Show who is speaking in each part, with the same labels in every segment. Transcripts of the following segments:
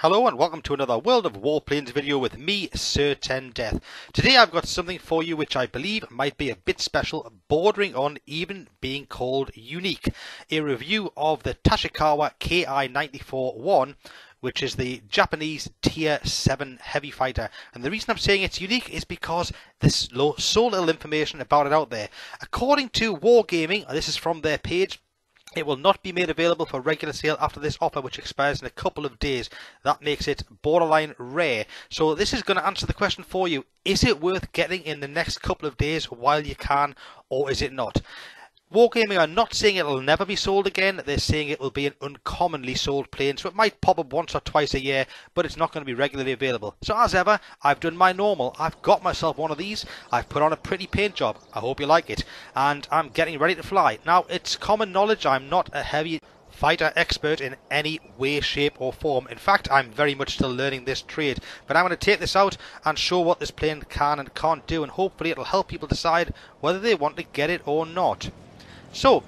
Speaker 1: Hello and welcome to another World of Warplanes video with me, Sir 10 Death. Today I've got something for you which I believe might be a bit special, bordering on even being called unique. A review of the Tachikawa Ki-94-I, which is the Japanese Tier 7 heavy fighter. And the reason I'm saying it's unique is because there's so little information about it out there. According to Wargaming, this is from their page, it will not be made available for regular sale after this offer, which expires in a couple of days. That makes it borderline rare. So this is going to answer the question for you. Is it worth getting in the next couple of days while you can, or is it not? Wargaming are not saying it will never be sold again. They're saying it will be an uncommonly sold plane, so it might pop up once or twice a year, but it's not going to be regularly available. So as ever, I've done my normal. I've got myself one of these. I've put on a pretty paint job. I hope you like it. And I'm getting ready to fly. Now, it's common knowledge I'm not a heavy fighter expert in any way, shape or form. In fact, I'm very much still learning this trade. But I'm going to take this out and show what this plane can and can't do, and hopefully it'll help people decide whether they want to get it or not. So,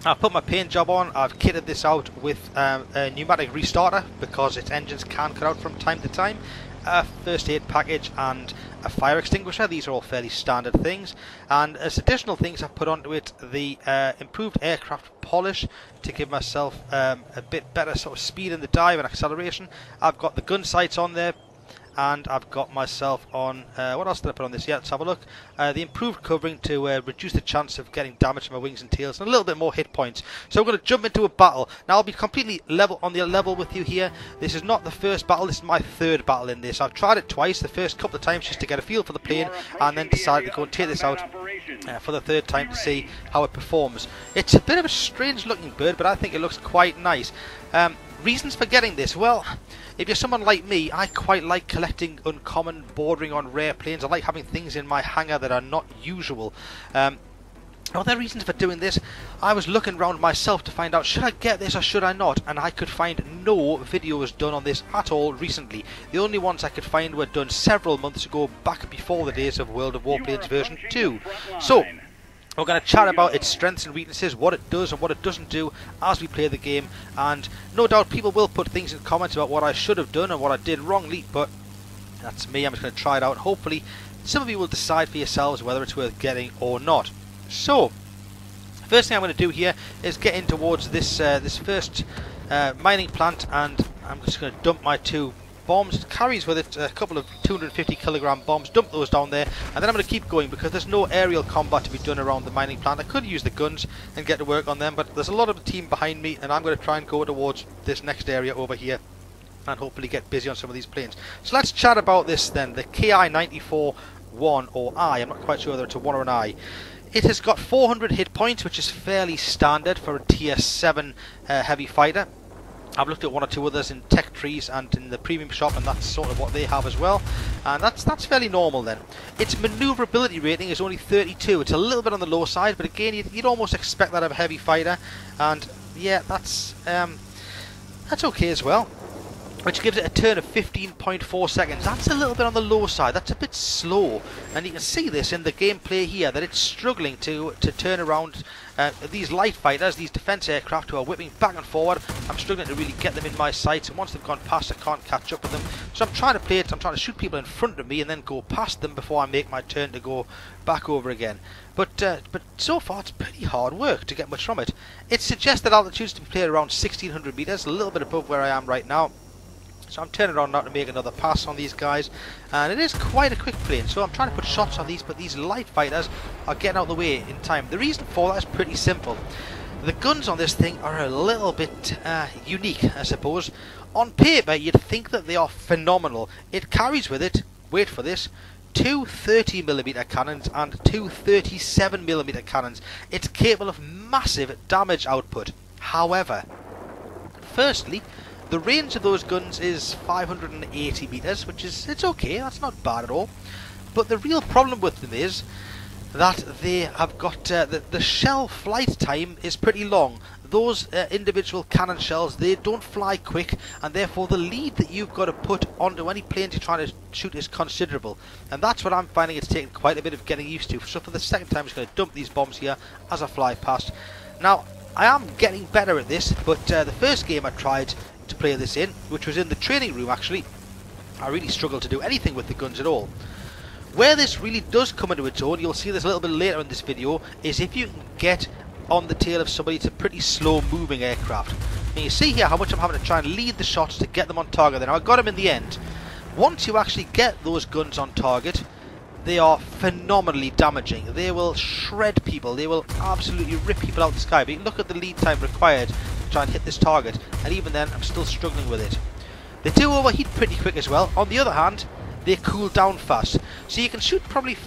Speaker 1: I've put my paint job on. I've kitted this out with a pneumatic restarter because its engines can cut out from time to time, a first aid package and a fire extinguisher. These are all fairly standard things, and as additional things I've put onto it the improved aircraft polish to give myself a bit better sort of speed in the dive and acceleration. I've got the gun sights on there, and I've got myself on, what else did I put on this? Yeah, let's have a look. The improved covering to reduce the chance of getting damage to my wings and tails, and a little bit more hit points. So we're going to jump into a battle. Now I'll be completely on the level with you here. This is not the first battle, this is my third battle in this. I've tried it twice, the first couple of times just to get a feel for the plane, and then decided to go and take this out for the third time to see how it performs. It's a bit of a strange looking bird, but I think it looks quite nice. Reasons for getting this? Well, if you're someone like me, I quite like collecting uncommon, bordering on rare planes. I like having things in my hangar that are not usual. Are there reasons for doing this? I was looking around myself to find out, should I get this or should I not? And I could find no videos done on this at all recently. The only ones I could find were done several months ago, back before the days of World of Warplanes version 2. So, we're going to chat about its strengths and weaknesses, what it does and what it doesn't do as we play the game, and no doubt people will put things in comments about what I should have done and what I did wrongly, but that's me. I'm just going to try it out. Hopefully some of you will decide for yourselves whether it's worth getting or not. So, first thing I'm going to do here is get in towards this first mining plant, and I'm just going to dump my two bombs. It carries with it a couple of 250 kilogram bombs. Dump those down there, and then I'm going to keep going because there's no aerial combat to be done around the mining plant. I could use the guns and get to work on them, but there's a lot of the team behind me, and I'm going to try and go towards this next area over here and hopefully get busy on some of these planes. So let's chat about this then, the Ki-94-I or I. I'm not quite sure whether it's a 1 or an I. It has got 400 hit points, which is fairly standard for a Tier 7 heavy fighter. I've looked at one or two others in tech trees and in the premium shop, and that's sort of what they have as well, and that's fairly normal then. Its maneuverability rating is only 32. It's a little bit on the low side, but again you'd almost expect that of a heavy fighter, and yeah, that's okay as well, which gives it a turn of 15.4 seconds. That's a little bit on the low side. That's a bit slow, and you can see this in the gameplay here, that it's struggling to turn around these light fighters, these defense aircraft who are whipping back and forward. I'm struggling to really get them in my sights, and once they've gone past I can't catch up with them. So I'm trying to play it, I'm trying to shoot people in front of me and then go past them before I make my turn to go back over again. But so far it's pretty hard work to get much from it. It suggests that altitudes to be played around 1600 meters, a little bit above where I am right now. So I'm turning around now to make another pass on these guys, and it is quite a quick plane, so I'm trying to put shots on these, but these light fighters are getting out of the way in time. The reason for that is pretty simple. The guns on this thing are a little bit unique, I suppose. On paper you'd think that they are phenomenal. It carries with it, wait for this, two 30mm cannons and two 37mm cannons. It's capable of massive damage output. However, firstly, the range of those guns is 580 meters, which is, it's okay, that's not bad at all. But the real problem with them is that they have got, the shell flight time is pretty long. Those individual cannon shells, they don't fly quick, and therefore the lead that you've got to put onto any planes you're trying to shoot is considerable. And that's what I'm finding it's taking quite a bit of getting used to. So for the second time I'm just going to dump these bombs here as I fly past. Now, I am getting better at this, but the first game I tried to play this in, which was in the training room actually, I really struggled to do anything with the guns at all. Where this really does come into its own, you'll see this a little bit later in this video, is if you can get on the tail of somebody. It's a pretty slow moving aircraft. And you see here how much I'm having to try and lead the shots to get them on target. Now I got them in the end. Once you actually get those guns on target, they are phenomenally damaging. They will shred people. They will absolutely rip people out of the sky. But you look at the lead time required to try and hit this target, and even then I'm still struggling with it. They do overheat pretty quick as well. On the other hand, they cool down fast. So you can shoot probably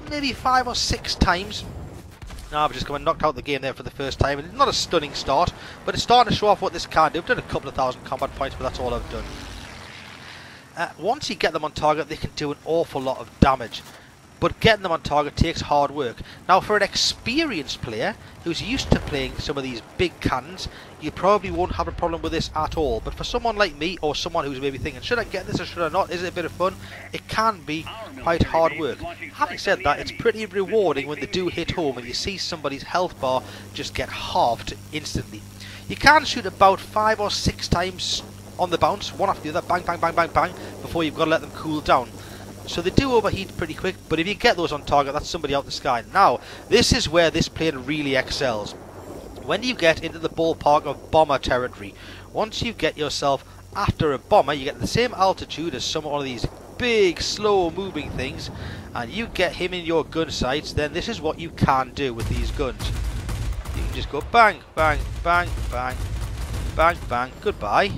Speaker 1: maybe 5 or 6 times. Now I've just come and knocked out the game there for the first time. It's not a stunning start, but it's starting to show off what this can do. I've done a couple of thousand combat points, but that's all I've done. Once you get them on target, they can do an awful lot of damage. But getting them on target takes hard work. Now for an experienced player who's used to playing some of these big cannons, you probably won't have a problem with this at all. But for someone like me, or someone who's maybe thinking, should I get this or should I not? Is it a bit of fun? It can be quite hard work. Having said that, it's pretty rewarding when they do hit home and you see somebody's health bar just get halved instantly. You can shoot about 5 or 6 times on the bounce, one after the other, bang, bang, bang, bang, bang, before you've got to let them cool down. So they do overheat pretty quick, but if you get those on target, that's somebody out the sky. Now, this is where this plane really excels. When you get into the ballpark of bomber territory, once you get yourself after a bomber, you get the same altitude as some of these big, slow-moving things, and you get him in your gun sights, then this is what you can do with these guns. You can just go bang, bang, bang, bang, bang, bang, goodbye.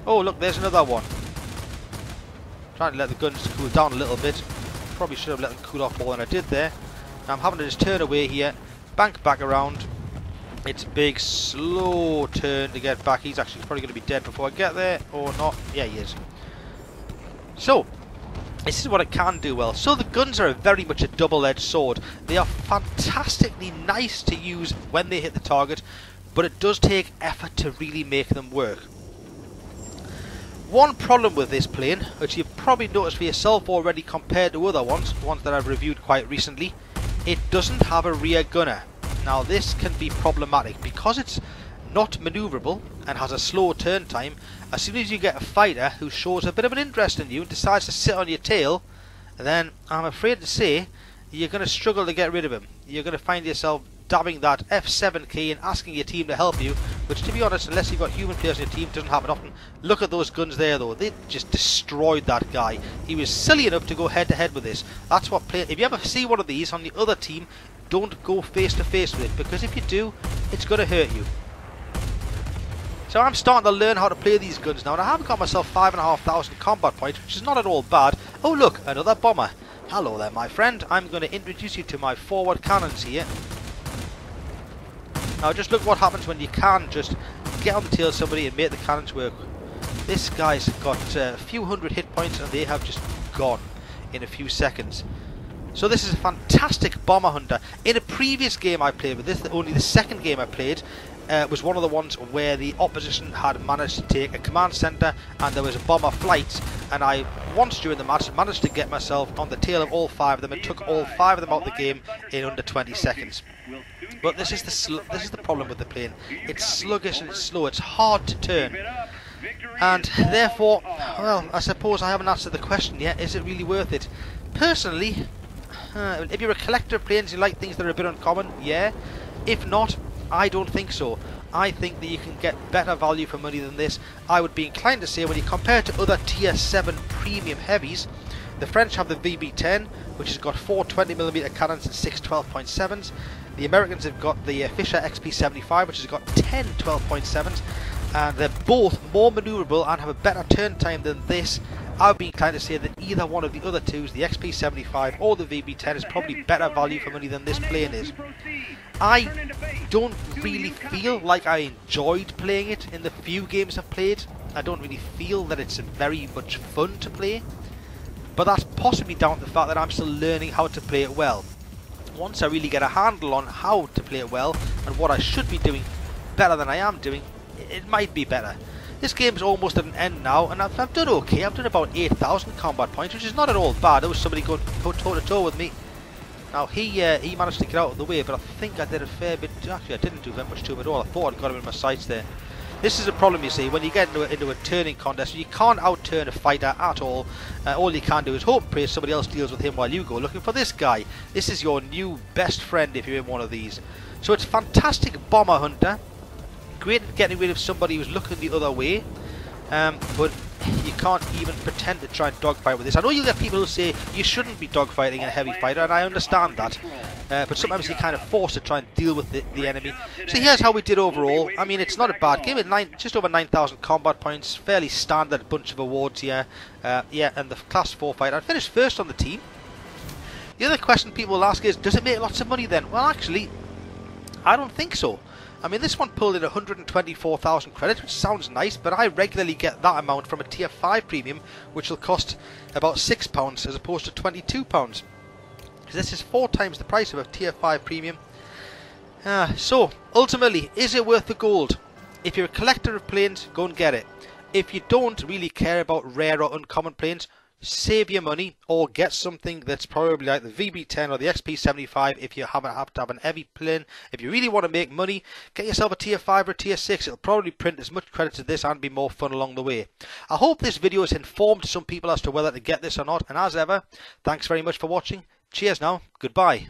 Speaker 1: Oh, look, there's another one. Trying to let the guns cool down a little bit. Probably should have let them cool off more than I did there. Now I'm having to just turn away here, bank back around. It's a big slow turn to get back. He's actually probably going to be dead before I get there, or not. Yeah, he is. So this is what it can do well. So the guns are very much a double-edged sword. They are fantastically nice to use when they hit the target, but it does take effort to really make them work. One problem with this plane, which you've probably noticed for yourself already compared to other ones that I've reviewed quite recently, it doesn't have a rear gunner. Now this can be problematic because it's not manoeuvrable and has a slow turn time. As soon as you get a fighter who shows a bit of an interest in you and decides to sit on your tail, then I'm afraid to say you're going to struggle to get rid of him. You're going to find yourself dabbing that F7 key and asking your team to help you, which, to be honest, unless you've got human players on your team, doesn't happen often. Look at those guns there though, they just destroyed that guy. He was silly enough to go head to head with this. That's what play. If you ever see one of these on the other team, don't go face to face with it, because if you do, it's going to hurt you. So I'm starting to learn how to play these guns now, and I have got myself 5,500 combat points, which is not at all bad. Oh look, another bomber. Hello there, my friend. I'm going to introduce you to my forward cannons here. Now just look what happens when you can just get on the tail of somebody and make the cannons work. This guy's got a few hundred hit points and they have just gone in a few seconds. So this is a fantastic bomber hunter. In a previous game I played with this, only the second game I played, was one of the ones where the opposition had managed to take a command centre and there was a bomber flight, and I once during the match managed to get myself on the tail of all 5 of them and took all 5 of them out of the game in under 20 seconds. But this is the problem with the plane. It's sluggish and it's slow. It's hard to turn, and therefore, well, I suppose I haven't answered the question yet. Is it really worth it? Personally, if you're a collector of planes, you like things that are a bit uncommon, yeah. If not, I don't think so. I think that you can get better value for money than this. I would be inclined to say when you compare it to other tier 7 premium heavies, the French have the VB-10, which has got 4 20mm cannons and 6 12.7s. The Americans have got the Fisher XP-75, which has got 10 12.7s, and they're both more manoeuvrable and have a better turn time than this. I would be inclined to say that either one of the other twos, the XP-75 or the VB-10, is probably better value for money than this plane is. I don't really feel like I enjoyed playing it in the few games I've played. I don't really feel that it's very much fun to play, but that's possibly down to the fact that I'm still learning how to play it well. Once I really get a handle on how to play it well and what I should be doing better than I am doing, it might be better. This game's almost at an end now, and I've done okay. I've done about 8,000 combat points, which is not at all bad. There was somebody going toe to toe with me. Now he managed to get out of the way, but I think I did a fair bit. Actually, I didn't do very much to him at all. I thought I'd got him in my sights there. This is a problem, you see, when you get into a turning contest. You can't out-turn a fighter at all. All you can do is hope and pray somebody else deals with him while you go looking for this guy. This is your new best friend if you're in one of these. So it's fantastic bomber hunter. Great at getting rid of somebody who's looking the other way. But you can't even pretend to try and dogfight with this. I know you'll get people who say you shouldn't be dogfighting in a heavy fighter, and I understand that. But sometimes you're kind of forced to try and deal with the enemy. So here's how we did overall. I mean, it's not a bad game. Just over 9,000 combat points. Fairly standard bunch of awards here. Yeah, and the Class 4 fighter. I finished first on the team. The other question people will ask is, does it make lots of money then? Well, actually, I don't think so. I mean, this one pulled in 124,000 credits, which sounds nice, but I regularly get that amount from a Tier 5 premium, which will cost about £6 as opposed to £22. Because this is 4 times the price of a Tier 5 premium. So, ultimately, is it worth the gold? If you're a collector of planes, go and get it. If you don't really care about rare or uncommon planes, save your money or get something that's probably like the VB10 or the XP75 if you have to have an heavy plane. If you really want to make money, get yourself a Tier 5 or a Tier 6. It'll probably print as much credits as this and be more fun along the way. I hope this video has informed some people as to whether to get this or not, and as ever, thanks very much for watching. Cheers now, goodbye.